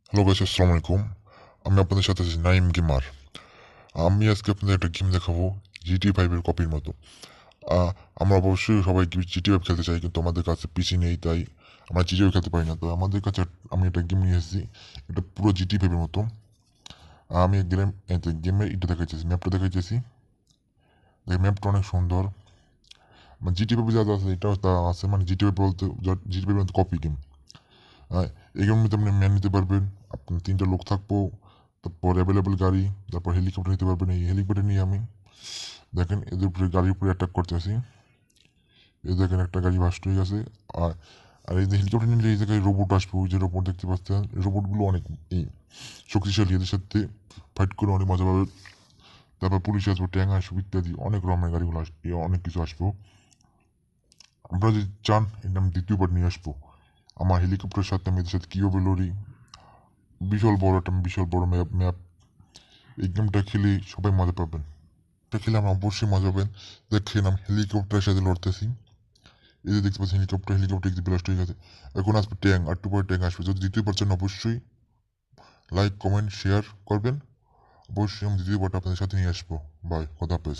Hello guys, আসসালামু আলাইকুম। আমি আপনাদের সাথে আছি নাইম গেমার। আমি আজকে আপনাদের একটা গেম দেখাবো, GTA 5-এর কপির মতো। আমরা অবশ্যই সবাই GTA 5 খেলতে চাই, কিন্তু আমাদের কাছে পিসি নেই, তাই আমরা GTA 5 খেলতে পারি না। তো আমাদের কাছে আমি একটা গেম নিয়ে এসেছি, এটা পুরো GTA 5-এর মতো। আমি গেমের এটা দেখাইতেছি, ম্যাপটা দেখাইতেছি। ম্যাপটা অনেক সুন্দর। মানে GTA 5 যা যা আছে এটাও তা আছে, মানে GTA 5 বলতে GTA 5 মতো কপি গেম। এই গেমের মধ্যে আপনি ম্যান নিতে পারবেন, আপনার 3টা লোক থাকবো, তারপর অ্যাভেলেবেল গাড়ি, তারপর হেলিকপ্টার নিতে পারবেন। এই হেলিকপ্টার নিয়ে আমি দেখেন এদের উপরে গাড়ির উপরে অ্যাটাক করতেছি। এই দেখেন একটা গাড়ি ভাস্ট হয়ে গেছে। আর আর এই যে হেলিকপ্টার নিলে এই জায়গায় রোবট আসবে, ওই যে রোবট দেখতে পাচ্ছেন, রোবটগুলো অনেক এই শক্তিশালী, এদের সাথে ফাইট করে অনেক মজা পাবে। তারপর পুলিশ আসবো, ট্যাঙ্ক আসবো, ইত্যাদি অনেক রকমের গাড়িগুলো আসবে, অনেক কিছু আসবো। আপনারা যদি চান এটা আমি দ্বিতীয়বার নিয়ে আসবো। আমার হেলিকপ্টারের সাথে আমি এদের সাথে কীভাবে লড়ি, বিশাল বড় ম্যাপ ম্যাপ এই গেমটা খেলে সবাই মজা পাবেন। এটা খেলে আমরা অবশ্যই মজা পাবেন। দেখেন আমি হেলিকপ্টারের সাথে লড়তেছি। এই যে দেখতে পাচ্ছেন হেলিকপ্টার একটু ব্লাস্ট হয়ে গেছে। এখন আসবে ট্যাঙ্ক, আর একটু পরে ট্যাঙ্ক আসবে। যদি দ্বিতীয় পারছেন অবশ্যই লাইক কমেন্ট শেয়ার করবেন। অবশ্যই আমি দ্বিতীয় পার্টটা আপনাদের সাথে নিয়ে আসবো। বাই, খোদা হাফেজ।